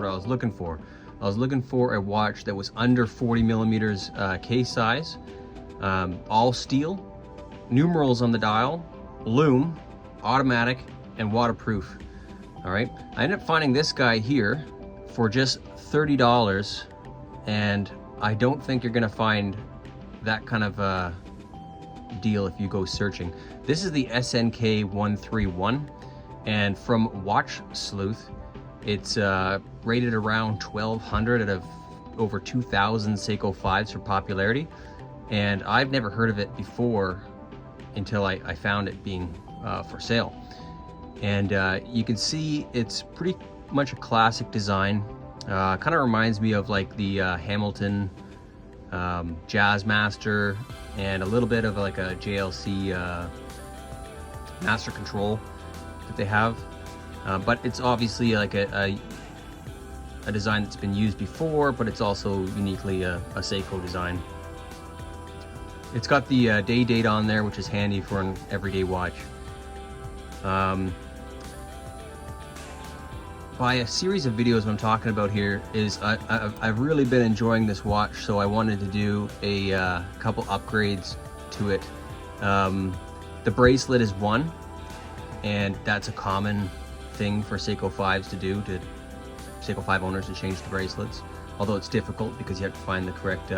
what I was looking for. I was looking for a watch that was under 40 millimeters case size, all steel, numerals on the dial, lume, automatic, and waterproof. All right, I ended up finding this guy here for just $30, and I don't think you're gonna find that kind of deal if you go searching. This is the snk131, and from Watch Sleuth, it's rated around 1200 out of over 2,000 Seiko 5s for popularity, and I've never heard of it before until I found it being for sale. And you can see it's pretty much a classic design. Kind of reminds me of like the Hamilton Jazzmaster, and a little bit of like a JLC Master Control that they have. But it's obviously like a design that's been used before, but it's also uniquely a Seiko design. It's got the day date on there, which is handy for an everyday watch. By a series of videos, what I'm talking about here is I've really been enjoying this watch, so I wanted to do a couple upgrades to it. The bracelet is one, and that's a common thing for Seiko 5s to do, to Seiko 5 owners to change the bracelets, although it's difficult because you have to find the correct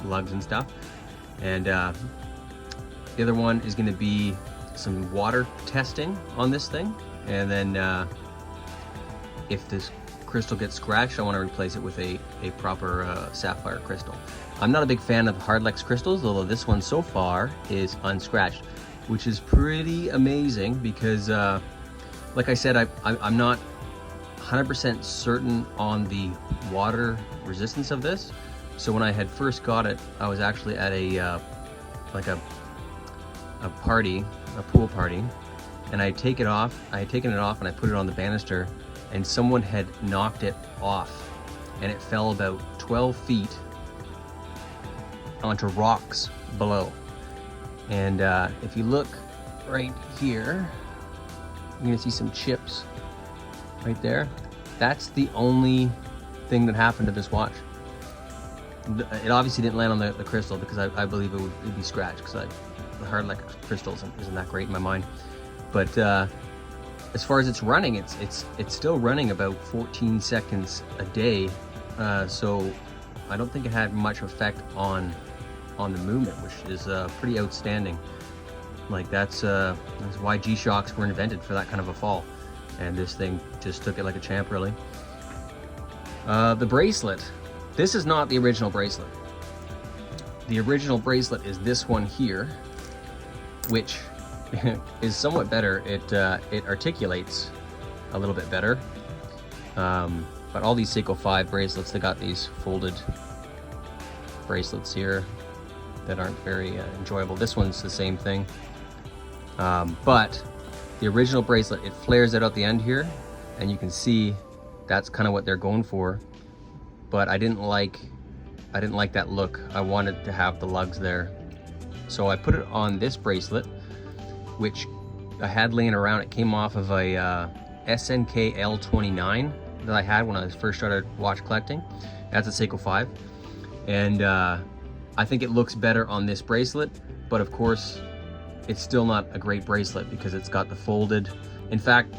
lugs and stuff. And the other one is going to be some water testing on this thing, and then if this crystal gets scratched, I want to replace it with a proper sapphire crystal. I'm not a big fan of Hardlex crystals, although this one so far is unscratched, which is pretty amazing because like I said, I'm not 100% certain on the water resistance of this. So when I had first got it, I was actually at a like a party, a pool party, and I had taken it off and I put it on the banister, and someone had knocked it off, and it fell about 12 feet onto rocks below. And if you look right here, you're gonna see some chips right there. That's the only thing that happened to this watch. It obviously didn't land on the crystal, because I believe it would be scratched, because the Hardlex crystal isn't that great in my mind. But as far as it's running, it's still running about 14 seconds a day, so I don't think it had much effect on the movement, which is pretty outstanding. Like that's why G-Shocks were invented, for that kind of a fall, and this thing just took it like a champ, really. The bracelet. This is not the original bracelet. The original bracelet is this one here, which is somewhat better. It articulates a little bit better. But all these Seiko 5 bracelets, they got these folded bracelets here that aren't very enjoyable. This one's the same thing. But the original bracelet, it flares out at the end here, and you can see that's kind of what they're going for. But I didn't like that look. I wanted to have the lugs there. So I put it on this bracelet, which I had laying around. It came off of a snk131 that I had when I first started watch collecting. That's a Seiko 5. And I think it looks better on this bracelet, but of course, it's still not a great bracelet because it's got the folded. In fact,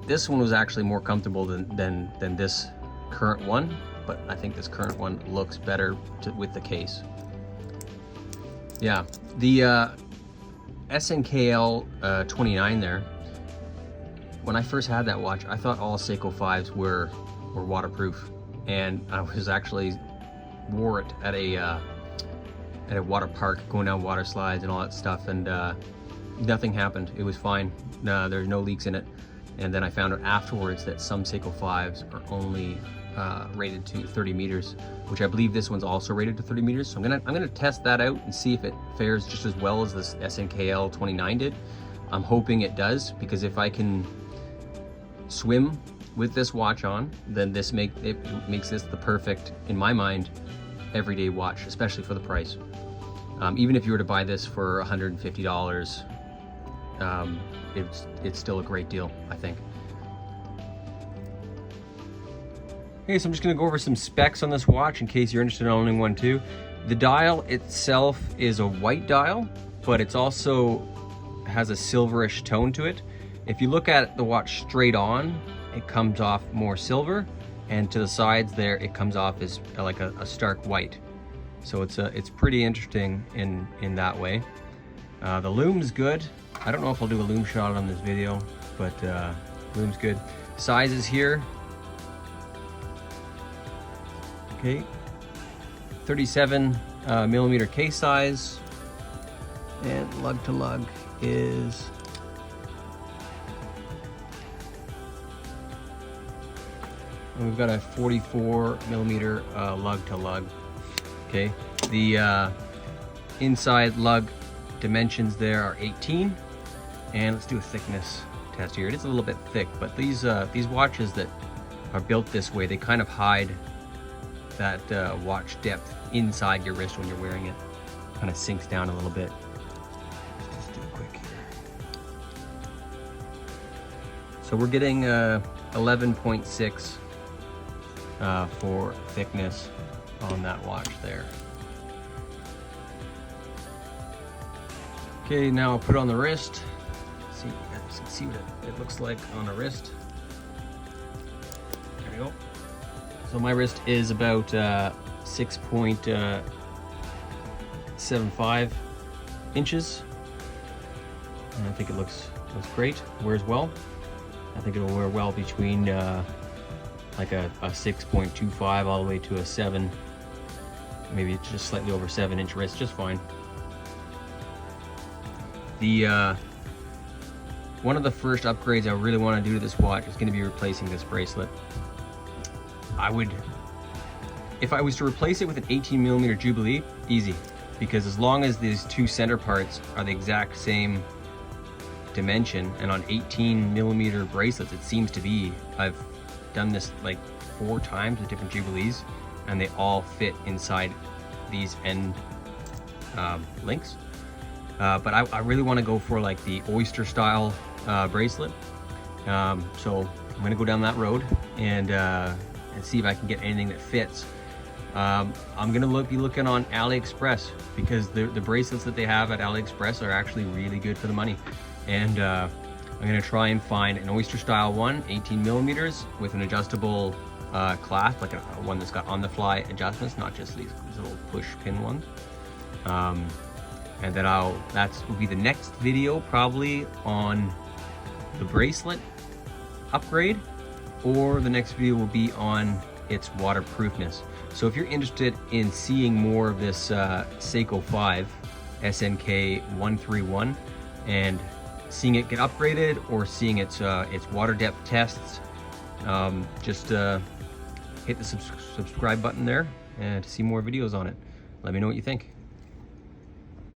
this one was actually more comfortable than this current one, but I think this current one looks better with the case. Yeah, the SNKL29 there, when I first had that watch, I thought all Seiko 5s were waterproof, and I was actually wore it at a water park, going down water slides and all that stuff, and nothing happened. It was fine. There's no leaks in it. And then I found out afterwards that some Seiko 5s are only rated to 30 meters, which I believe this one's also rated to 30 meters. So I'm gonna test that out and see if it fares just as well as this SNKL29 did. I'm hoping it does, because if I can swim with this watch on, then it makes this the perfect, in my mind, everyday watch, especially for the price. Even if you were to buy this for $150, it's still a great deal, I think. Okay, so I'm just gonna go over some specs on this watch in case you're interested in owning one too. The dial itself is a white dial, but it's also has a silverish tone to it. If you look at the watch straight on, it comes off more silver, and to the sides there, it comes off as like a stark white. So it's pretty interesting in that way. The lume's good. I don't know if I'll do a lume shot on this video, but lume's good. Sizes here. Okay, 37 millimeter case size, and lug to lug is and we've got a 44 millimeter lug to lug. Okay, the inside lug dimensions there are 18, and let's do a thickness test here. It is a little bit thick, but these watches that are built this way, they kind of hide that watch depth inside your wrist when you're wearing it. Kind of sinks down a little bit. Let's just do it quick here. So we're getting 11.6 for thickness on that watch there. Okay, now I'll put it on the wrist. See, you guys can see what it looks like on the wrist. There we go. So my wrist is about 6.75 inches. And I think it looks great, wears well. I think it'll wear well between like a 6.25 all the way to a 7, maybe just slightly over 7-inch wrist, just fine. The one of the first upgrades I really want to do to this watch is going to be replacing this bracelet. If I was to replace it with an 18 millimeter Jubilee, easy, because as long as these two center parts are the exact same dimension, and on 18 millimeter bracelets it seems to be, I've done this like 4 times with different Jubilees, and they all fit inside these end links. But I really want to go for like the oyster style bracelet. So I'm gonna go down that road and see if I can get anything that fits. I'm gonna be looking on AliExpress, because the bracelets that they have at AliExpress are actually really good for the money. And I'm gonna try and find an oyster style one, 18 millimeters, with an adjustable clasp, like one that's got on the fly adjustments, not just these little push pin ones. And then that will be the next video, probably on the bracelet upgrade, or the next video will be on its waterproofness. So if you're interested in seeing more of this Seiko 5 snk131 and seeing it get upgraded, or seeing its water depth tests, just hit the subscribe button there and to see more videos on it. Let me know what you think.